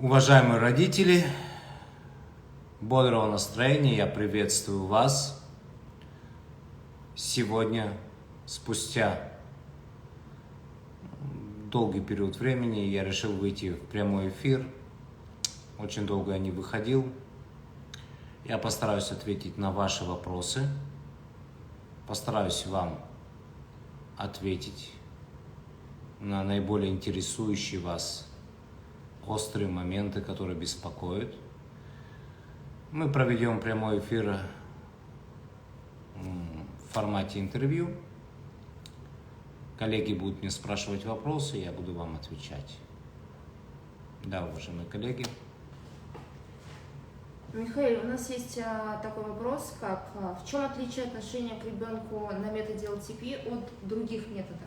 Уважаемые родители, бодрого настроения, я приветствую вас. Сегодня, спустя долгий период времени, я решил выйти в прямой эфир. Очень долго я не выходил. Я постараюсь ответить на ваши вопросы. Постараюсь вам ответить на наиболее интересующие вас острые моменты, которые беспокоят. Мы проведем прямой эфир в формате интервью. Коллеги будут мне спрашивать вопросы, я буду вам отвечать. Да, уважаемые коллеги. Михаил, у нас есть такой вопрос, как в чем отличие отношения к ребенку на методе ЛТП от других методов?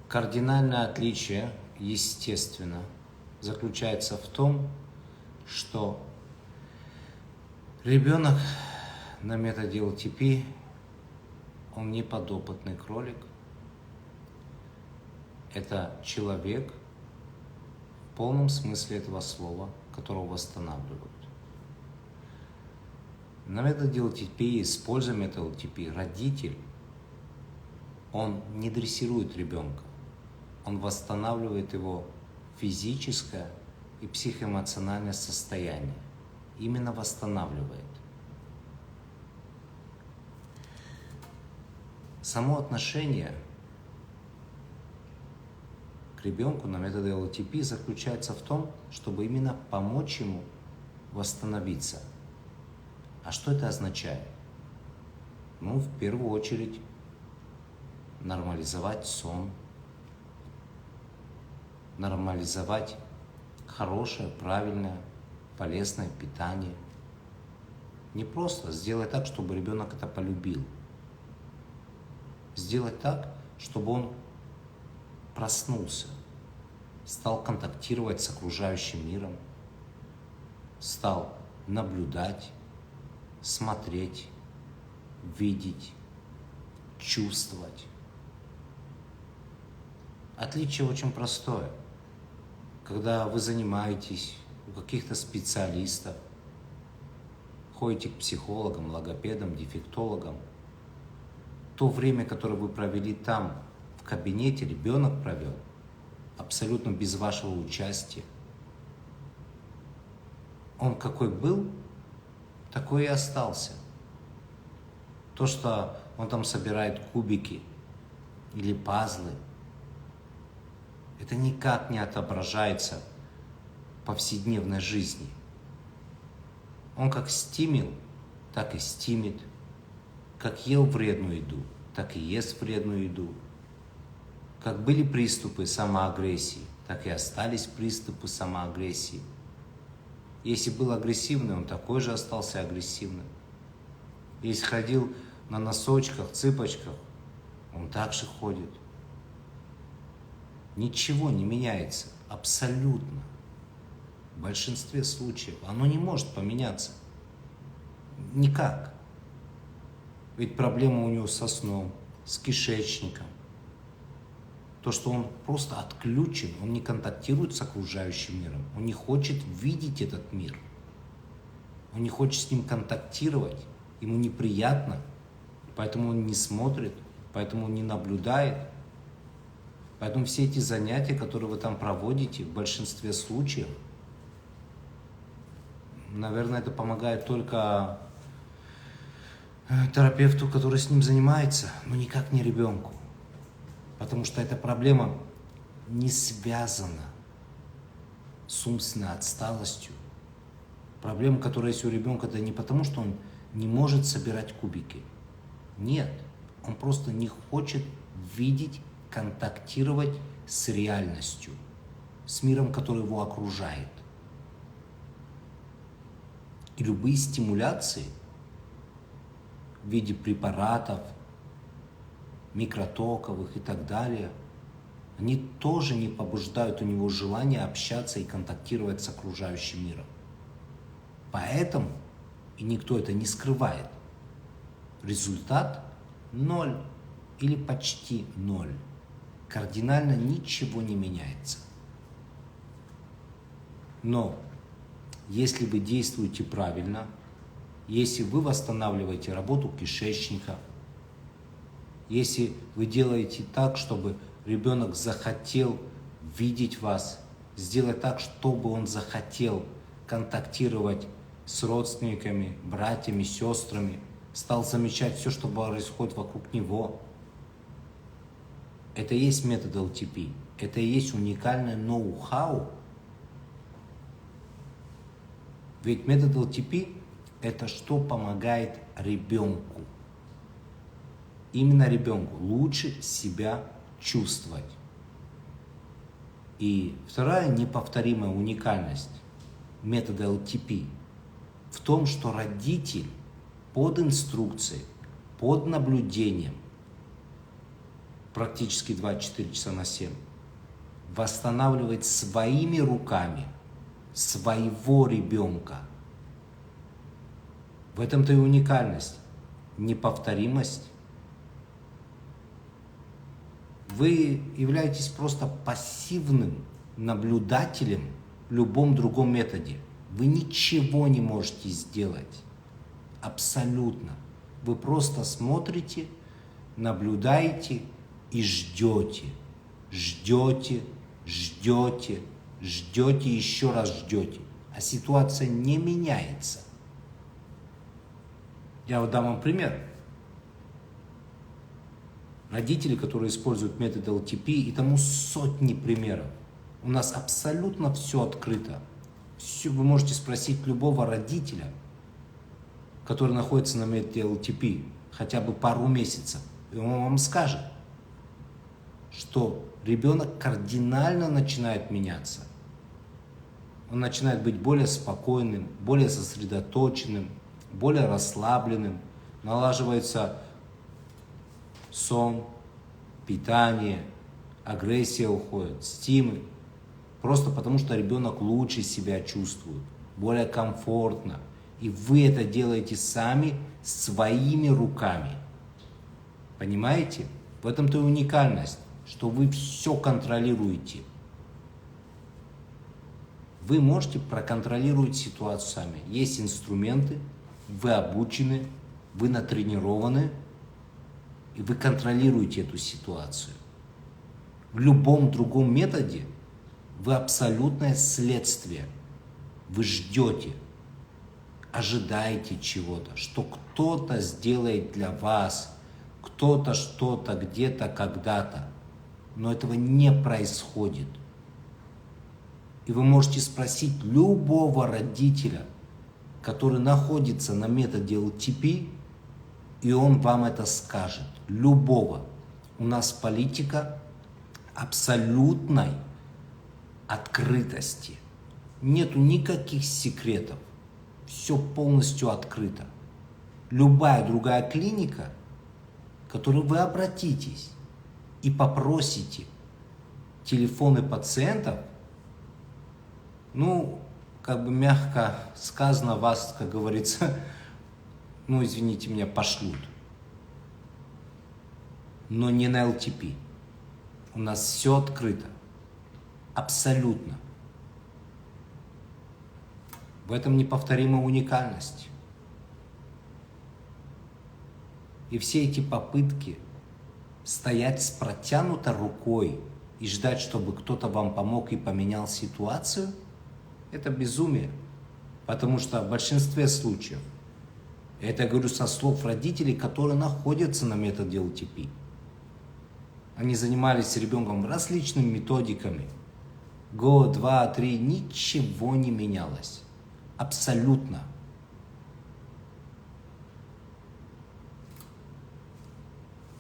Кардинальное отличие, естественно, заключается в том, что ребенок на методе ЛТП, он не подопытный кролик. Это человек в полном смысле этого слова, которого восстанавливают. На методе ЛТП, используя метод ЛТП, родитель, он не дрессирует ребенка, он восстанавливает его физическое и психоэмоциональное состояние. Именно восстанавливает. Само отношение к ребенку на методе ЛТП заключается в том, чтобы именно помочь ему восстановиться. А что это означает? В первую очередь, нормализовать сон, нормализовать хорошее, правильное, полезное питание. Не просто сделать так, чтобы ребенок это полюбил. Сделать так, чтобы он проснулся, стал контактировать с окружающим миром, стал наблюдать, смотреть, видеть, чувствовать. Отличие очень простое. Когда вы занимаетесь у каких-то специалистов, ходите к психологам, логопедам, дефектологам, то время, которое вы провели там, в кабинете, ребенок провел, абсолютно без вашего участия. Он какой был, такой и остался. То, что он там собирает кубики или пазлы, это никак не отображается в повседневной жизни. Он как стимил, так и стимит. Как ел вредную еду, так и ест вредную еду. Как были приступы самоагрессии, так и остались приступы самоагрессии. Если был агрессивный, он такой же остался агрессивным. Если ходил на носочках, цыпочках, он также ходит. Ничего не меняется, абсолютно. В большинстве случаев оно не может поменяться. Никак. Ведь проблема у него со сном, с кишечником. То, что он просто отключен, он не контактирует с окружающим миром, он не хочет видеть этот мир. Он не хочет с ним контактировать, ему неприятно, поэтому он не смотрит, поэтому он не наблюдает. Поэтому все эти занятия, которые вы там проводите, в большинстве случаев, наверное, это помогает только терапевту, который с ним занимается, но никак не ребенку. Потому что эта проблема не связана с умственной отсталостью. Проблема, которая есть у ребенка, это не потому, что он не может собирать кубики. Нет, он просто не хочет видеть, контактировать с реальностью, с миром, который его окружает. И любые стимуляции в виде препаратов, микротоковых и так далее, они тоже не побуждают у него желание общаться и контактировать с окружающим миром. Поэтому, и никто это не скрывает, результат 0 или почти 0. Кардинально ничего не меняется. Но если вы действуете правильно, если вы восстанавливаете работу кишечника, если вы делаете так, чтобы ребенок захотел видеть вас, сделать так, чтобы он захотел контактировать с родственниками, братьями, сестрами, стал замечать все, что происходит вокруг него. Это и есть метод LTP. Это и есть уникальное ноу-хау. Ведь метод LTP – это что помогает ребенку. Именно ребенку лучше себя чувствовать. И вторая неповторимая уникальность метода LTP в том, что родитель под инструкцией, под наблюдением, практически 24 часа на 7, восстанавливает своими руками своего ребенка. В этом-то и уникальность, неповторимость. Вы являетесь просто пассивным наблюдателем в любом другом методе. Вы ничего не можете сделать. Абсолютно. Вы просто смотрите, наблюдаете и ждете. Ждете, ждете, ждете, еще раз ждете. А ситуация не меняется. Я вот дам вам пример. Родители, которые используют метод LTP, и тому сотни примеров. У нас абсолютно все открыто. Вы можете спросить любого родителя, который находится на методе LTP, хотя бы пару месяцев, и он вам скажет, что ребенок кардинально начинает меняться. Он начинает быть более спокойным, более сосредоточенным, более расслабленным, налаживается сон, питание, агрессия уходит, стимы. Просто потому, что ребенок лучше себя чувствует, более комфортно. И вы это делаете сами своими руками. Понимаете? В этом-то и уникальность, что вы все контролируете. Вы можете проконтролировать ситуацию сами. Есть инструменты, вы обучены, вы натренированы, и вы контролируете эту ситуацию. В любом другом методе вы абсолютное следствие. Вы ждете, ожидаете чего-то, что кто-то сделает для вас, кто-то что-то где-то когда-то. Но этого не происходит. И вы можете спросить любого родителя, который находится на методе LTP, и он вам это скажет. Любого. У нас политика абсолютной открытости. Нету никаких секретов. Все полностью открыто. Любая другая клиника, к которой вы обратитесь и попросите телефоны пациентов, как бы мягко сказано, вас, как говорится, извините меня, пошлют. Но не на LTP. У нас все открыто. Абсолютно. В этом неповторимая уникальность. И все эти попытки стоять с протянутой рукой и ждать, чтобы кто-то вам помог и поменял ситуацию, это безумие. Потому что в большинстве случаев, это я говорю со слов родителей, которые находятся на методе LTP. Они занимались с ребенком различными методиками. Год, 2, 3, ничего не менялось. Абсолютно.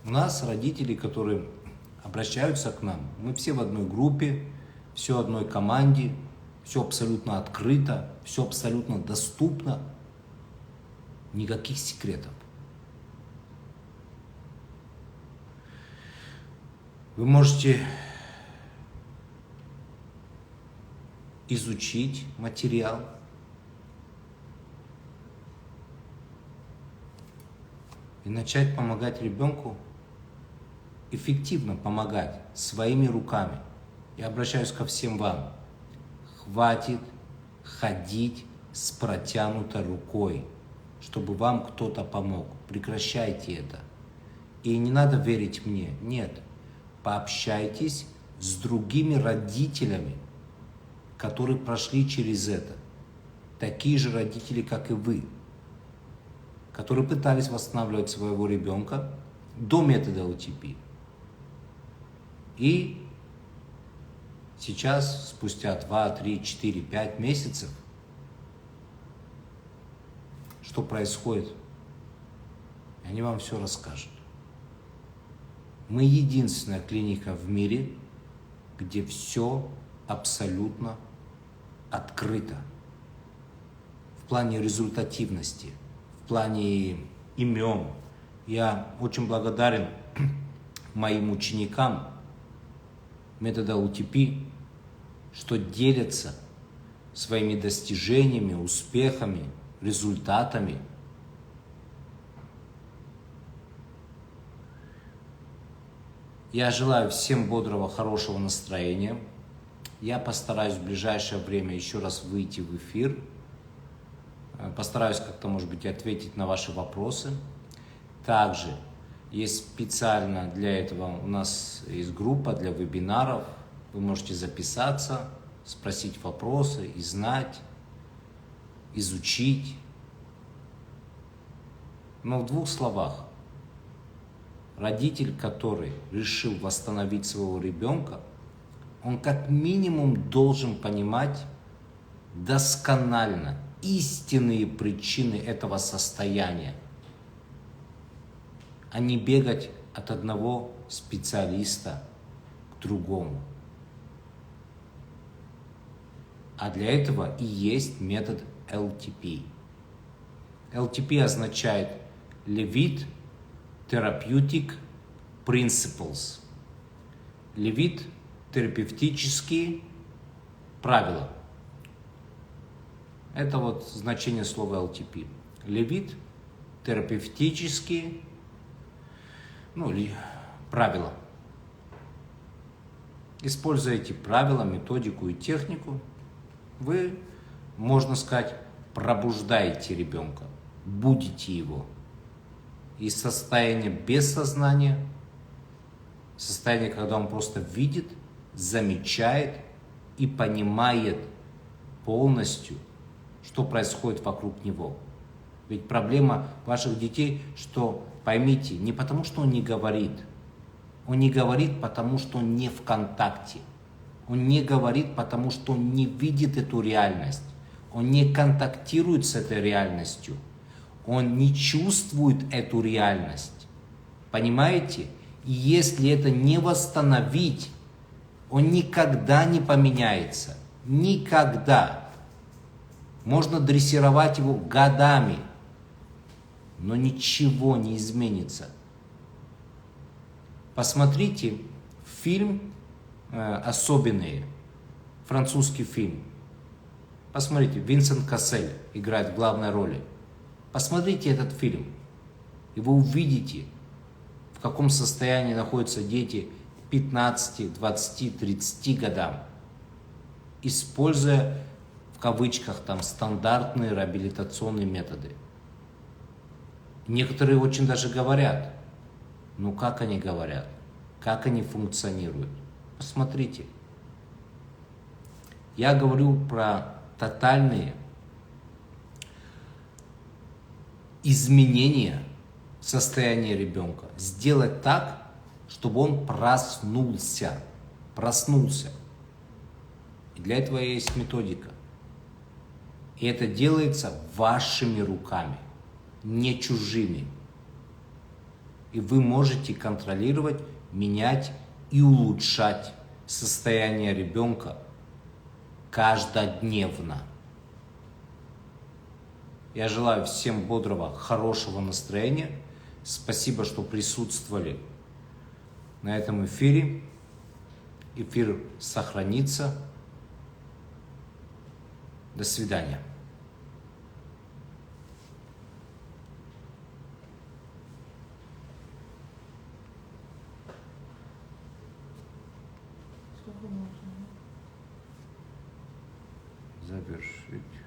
У нас родители, которые обращаются к нам, мы все в одной группе, все в одной команде, все абсолютно открыто, все абсолютно доступно. Никаких секретов. Вы можете изучить материал, и начать помогать ребенку, эффективно помогать своими руками. Я обращаюсь ко всем вам. Хватит ходить с протянутой рукой, чтобы вам кто-то помог. Прекращайте это. И не надо верить мне. Нет. Пообщайтесь с другими родителями, которые прошли через это. Такие же родители, как и вы, которые пытались восстанавливать своего ребенка до метода ЛТП. И сейчас, спустя 2, 3, 4, 5 месяцев, что происходит, они вам все расскажут. Мы единственная клиника в мире, где все абсолютно открыто. В плане результативности, в плане имен. Я очень благодарен моим ученикам метода УТП, что делятся своими достижениями, успехами, результатами. Я желаю всем бодрого, хорошего настроения. Я постараюсь в ближайшее время еще раз выйти в эфир. Постараюсь как-то, может быть, ответить на ваши вопросы. Также есть специально для этого у нас есть группа для вебинаров. Вы можете записаться, спросить вопросы и знать, изучить. Но в двух словах. Родитель, который решил восстановить своего ребенка, он как минимум должен понимать досконально истинные причины этого состояния, а не бегать от одного специалиста к другому. А для этого и есть метод ЛТП. ЛТП означает Levitt Therapeutic Principles. Levitt – терапевтические правила. Это вот значение слова ЛТП. Levitt – терапевтические правила. Используя эти правила, методику и технику, вы, можно сказать, пробуждаете ребенка, будите его. Из состояния бессознания, состояние, когда он просто видит, замечает и понимает полностью, что происходит вокруг него. Ведь проблема ваших детей, что, поймите, не потому, что он не говорит. Он не говорит, потому что он не в контакте. Он не говорит, потому что он не видит эту реальность. Он не контактирует с этой реальностью. Он не чувствует эту реальность. Понимаете? И если это не восстановить, он никогда не поменяется. Никогда. Можно дрессировать его годами, но ничего не изменится. Посмотрите фильм «Особенные», французский фильм. Посмотрите, Винсент Кассель играет в главной роли. Посмотрите этот фильм, и вы увидите, в каком состоянии находятся дети 15, 20, 30 годам, используя, в кавычках, там, стандартные реабилитационные методы. Некоторые очень даже говорят, ну как они говорят, как они функционируют. Посмотрите. Я говорю про тотальные изменения состояния ребенка. Сделать так, чтобы он проснулся. Проснулся. И для этого есть методика. И это делается вашими руками, не чужими. И вы можете контролировать, менять и улучшать состояние ребенка каждодневно. Я желаю всем бодрого, хорошего настроения. Спасибо, что присутствовали на этом эфире. Эфир сохранится. До свидания. Сколько можно? Завершить.